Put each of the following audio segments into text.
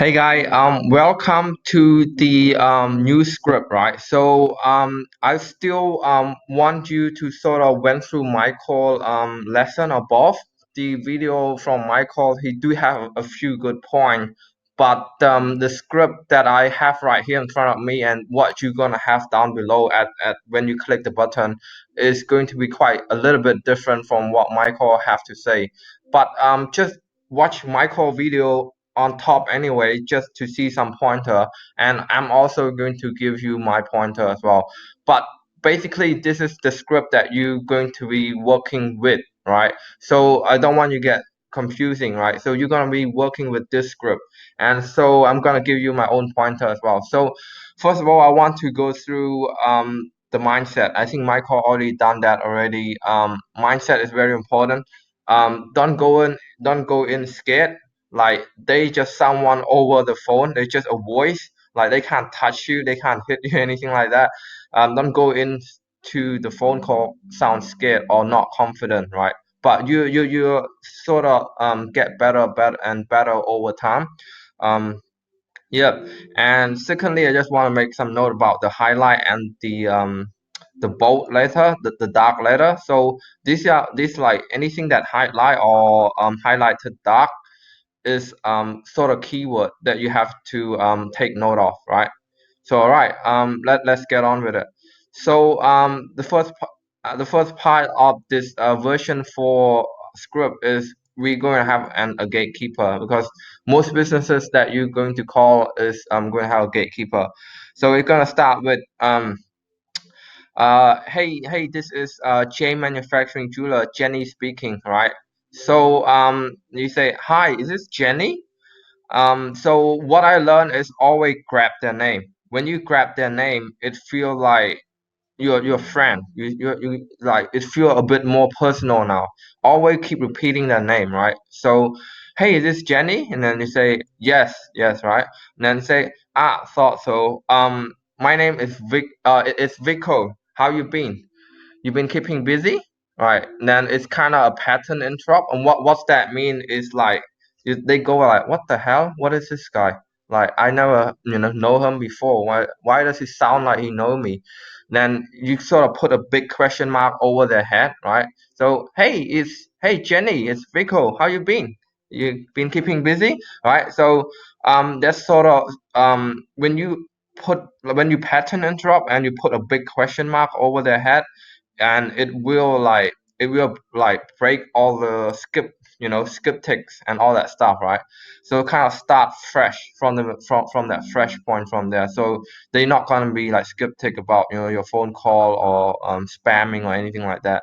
Hey guy, welcome to the new script, right? I still want you to sort of went through Michael lesson above the video from Michael. He do have a few good points, but the script that I have right here in front of me and what you're gonna have down below at when you click the button is going to be quite a little bit different from what Michael have to say. But just watch Michael video on top anyway just to see some pointer, and I'm also going to give you my pointer as well. But basically this is the script that you're going to be working with, right? So I don't want you to get confusing, right? So you're going to be working with this script, and so I'm going to give you my own pointer as well. So first of all, I want to go through the mindset. I think Michael already done that already. Mindset is very important. Don't go in scared, like they just someone over the phone, they just a voice, like they can't touch you, they can't hit you, anything like that. Don't go in to the phone call sound scared or not confident, right? But you sort of get better and better over time. um Yep. And secondly, I just want to make some note about the highlight and the bold letter, the dark letter. So these like anything that highlight or highlighted dark is sort of keyword that you have to take note of, right? So all right, let's get on with it. So the first part of this version 4 script is we're going to have a gatekeeper, because most businesses that you're going to call is going to have a gatekeeper. So we're going to start with hey, this is J Manufacturing Jeweler Jenny speaking, right? So you say, hi, is this Jenny? So what I learned is always grab their name. When you grab their name, it feel like your friend. You like it feel a bit more personal now. Always keep repeating their name, right? So, hey, is this Jenny? And then you say yes, yes, right? And then say, thought so. My name is Vic. It's Vico. How you been? You been keeping busy, right? Then it's kind of a pattern interrupt, and what's that mean is like they go like, what the hell? What is this guy? Like I never know him before. Why does he sound like he know me? Then you sort of put a big question mark over their head, right? So hey Jenny, it's Vico. How you been? You been keeping busy, right? So that's sort of when you pattern interrupt and you put a big question mark over their head, and it will like break all the skip ticks and all that stuff, right? So kind of start fresh from that fresh point from there. So they're not gonna be like skip tick about your phone call or spamming or anything like that.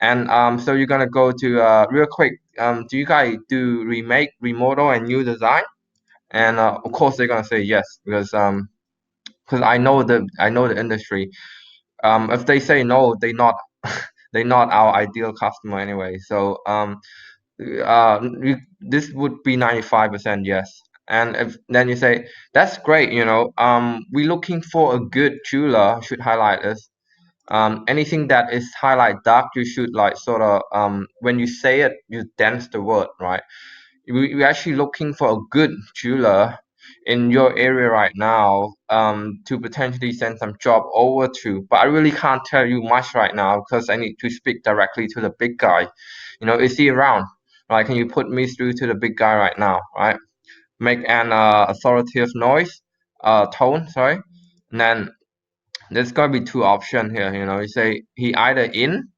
And so you're gonna go to real quick. Do you guys do remake, remodel, and new design? And of course they're gonna say yes, because I know the industry. If they say no, they not they're not our ideal customer anyway. So this would be 95% yes. And if then you say that's great, we're looking for a good jeweler, should highlight this. Anything that is highlight dark, you should like sort of when you say it, you dance the word, right? We're actually looking for a good jeweler in your area right now, to potentially send some job over to. But I really can't tell you much right now because I need to speak directly to the big guy. Is he around? Right? Can you put me through to the big guy right now? Right? Make an authoritative noise, tone. Sorry. And then there's gonna be two options here. You say he either in,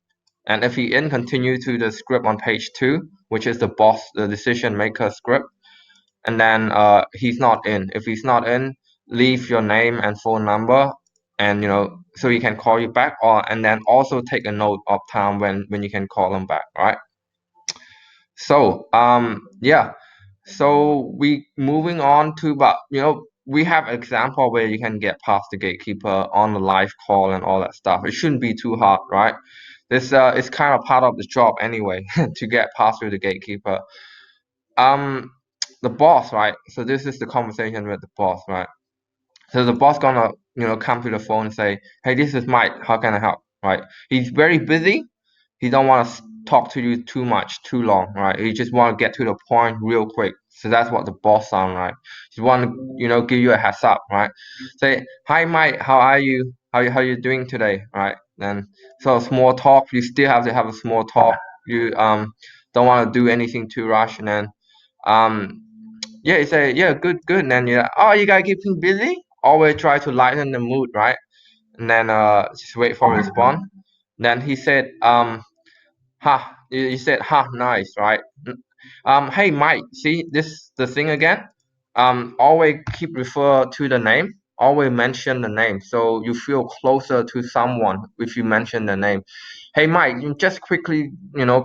and if he in, continue to the script on page 2, which is the decision maker script. And then he's not in. If he's not in, leave your name and phone number, and so he can call you back, or and then also take a note of time when you can call him back, right? So yeah. So we moving on to, but we have example where you can get past the gatekeeper on the live call and all that stuff. It shouldn't be too hard, right? This is kind of part of the job anyway to get past through the gatekeeper. um the boss, right? So this is the conversation with the boss, right? So the boss gonna come to the phone and say, hey, this is Mike, how can I help, right? He's very busy. He don't want to talk to you too much too long, right? He just want to get to the point real quick. So that's what the boss sound, right? Just want to, give you a heads up, right? Say, hi Mike, how are you? How you doing today, right? Then so small talk, you still have to have a small talk. You don't want to do anything too rush, and then um yeah, you say, yeah, good, and then you're like, oh, you gotta keep him busy. Always try to lighten the mood, right? And then just wait for a response. Then he said, ha, you said, ha, nice, right? Hey, Mike, see this the thing again? Always keep refer to the name. Always mention the name, so you feel closer to someone if you mention the name. Hey, Mike, you just quickly,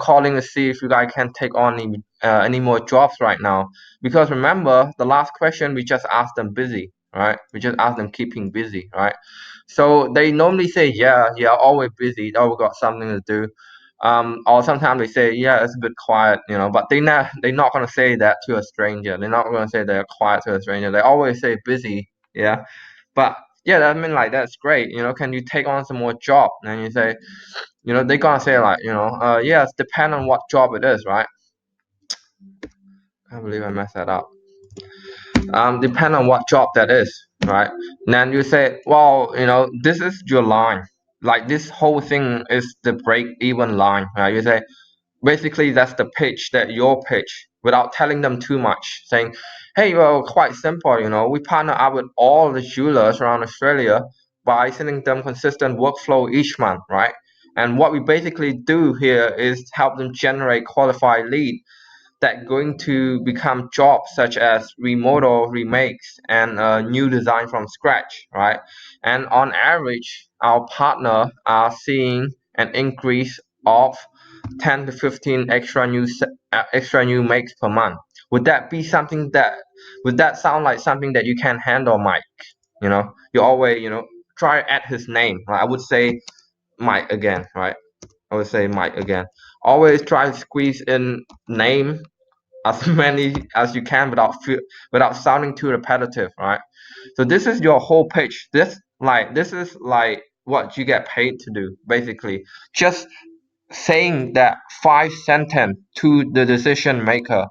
calling to see if you guys can take on any more jobs right now. Because remember, the last question we just asked them busy, right? We just asked them keeping busy, right? So they normally say, yeah, always busy. Oh, we got something to do. Or sometimes they say, yeah, it's a bit quiet, but they're not gonna say that to a stranger. They're not gonna say they're quiet to a stranger. They always say busy, yeah. But yeah, I mean like that's great. Can you take on some more job? And you say, they're gonna say like, yeah, it's depend on what job it is, right? I believe I messed that up. Depend on what job that is, right? And then you say, well, this is your line. Like this whole thing is the break even line, right? You say, basically that's the pitch that your pitch without telling them too much, saying, hey, well, quite simple, we partner up with all the jewelers around Australia by sending them consistent workflow each month, right? And what we basically do here is help them generate qualified lead that going to become jobs such as remodel, remakes, and new design from scratch, right? And on average, our partner are seeing an increase of 10 to 15 extra new makes per month. Would that be something that would that sound like something that you can handle, Mike? You always try at his name. Right? I would say Mike again, right? I would say Mike again. Always try to squeeze in name as many as you can without sounding too repetitive, right? So this is your whole pitch. This is like what you get paid to do, basically. Just saying that 5 sentence to the decision maker.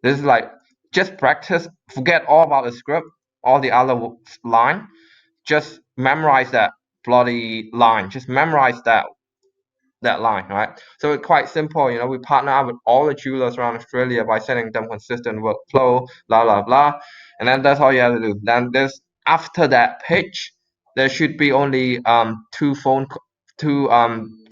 This is like just practice. Forget all about the script, all the other line. Just memorize that bloody line. Just memorize that line, right? So it's quite simple. We partner up with all the jewelers around Australia by sending them consistent workflow, blah blah blah, and then that's all you have to do. Then there's after that pitch, there should be only two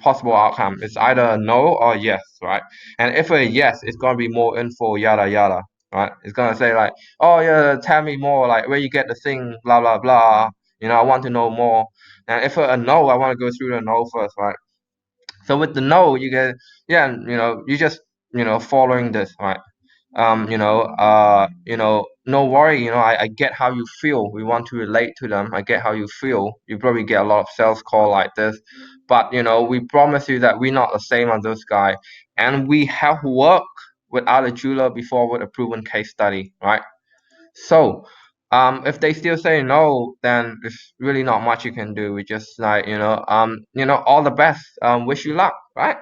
possible outcome. It's either a no or yes, right? And if a yes, it's gonna be more info, yada yada, right? It's gonna say like, oh yeah, tell me more, like where you get the thing, blah blah blah. I want to know more. And if a no, I want to go through the no first, right? So with the no, you get yeah, you just following this, right? No worry, I get how you feel. We want to relate to them. I get how you feel. You probably get a lot of sales call like this, but we promise you that we're not the same as those guy, and we have worked with other jeweler before with a proven case study, right? So, if they still say no, then there's really not much you can do. We just like, all the best. Wish you luck, right?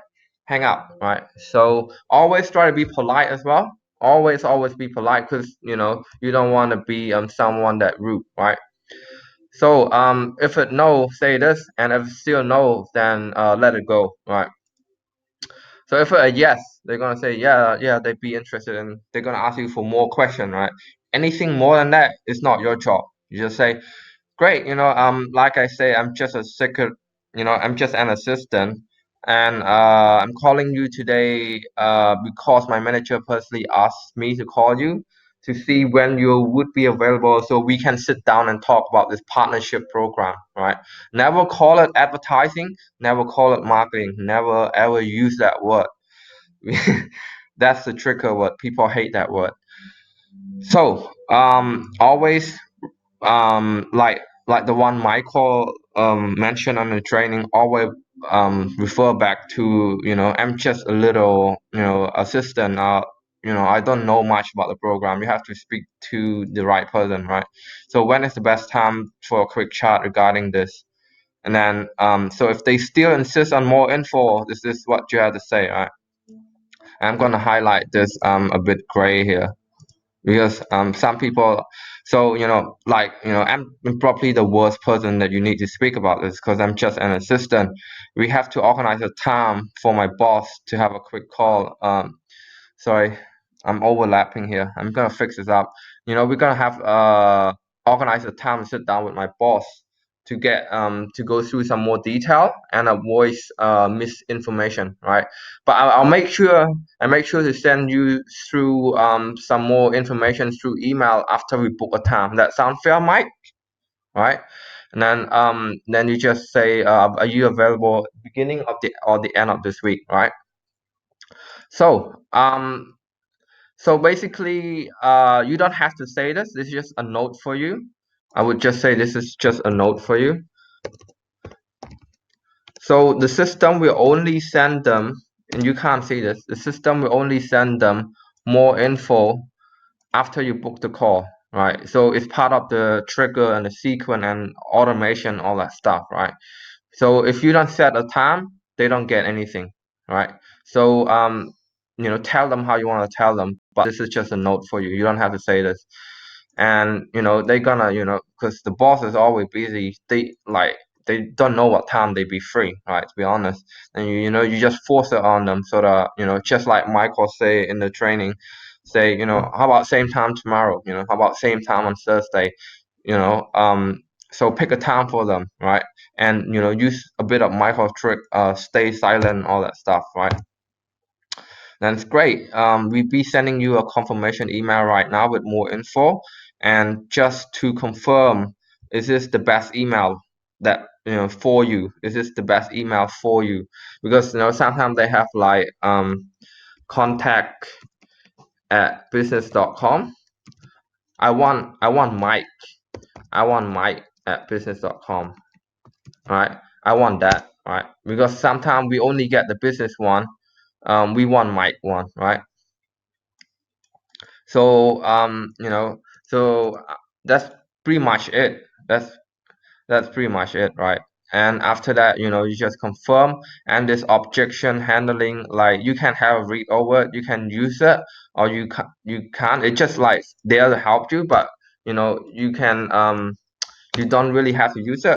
Hang up, right? So always try to be polite as well. Always be polite because you don't want to be someone that rude, right? So if it no, say this, and if still no, then let it go, right? So if a yes, they're gonna say yeah, they'd be interested, and they're gonna ask you for more question, right? Anything more than that is not your job. You just say, great, like I say, I'm just a secret, I'm just an assistant, and I'm calling you today because my manager personally asked me to call you to see when you would be available so we can sit down and talk about this partnership program, right? Never call it advertising, never call it marketing, never ever use that word. That's the trigger word. People hate that word. So, always like the one Michael mentioned on the training, always refer back to I'm just a little assistant. I don't know much about the program. You have to speak to the right person, right? So when is the best time for a quick chat regarding this? And then so if they still insist on more info, this is what you have to say, right? I'm gonna highlight this a bit gray here. because some people, so I'm probably the worst person that you need to speak about this because I'm just an assistant. We have to organize a time for my boss to have a quick call. Sorry, I'm overlapping here. I'm gonna fix this up. We're gonna have organize a time to sit down with my boss to get to go through some more detail and avoid misinformation, right? But I'll make sure to send you through some more information through email after we book a time. That sound fair, Mike? Right? And then you just say, are you available beginning of the or the end of this week, right? So basically, you don't have to say this. This is just a note for you. I would just say this is just a note for you. So the system will only send them, and you can't see this. The system will only send them more info after you book the call, right? So it's part of the trigger and the sequence and automation, all that stuff, right? So if you don't set a time, they don't get anything, right? So tell them how you want to tell them, but this is just a note for you. You don't have to say this. And they're gonna, because the boss is always busy. They don't know what time they be free, right? To be honest, and you just force it on them, so that just like Michael say in the training, say how about same time tomorrow? How about same time on Thursday? You know, so pick a time for them, right? And use a bit of Michael trick, stay silent, all that stuff, right? That's great. We'll be sending you a confirmation email right now with more info. And just to confirm, is this the best email that for you? Is this the best email for you? Because sometimes they have like contact at business.com. I want Mike. I want Mike at business.com. Right? I want that, right? Because sometimes we only get the business one. We want Mike one, right? So that's pretty much it. That's pretty much it, right? And after that, you just confirm. And this objection handling, like you can have a read over it, you can use it, or you can't. It's just like there to help you, but you can you don't really have to use it.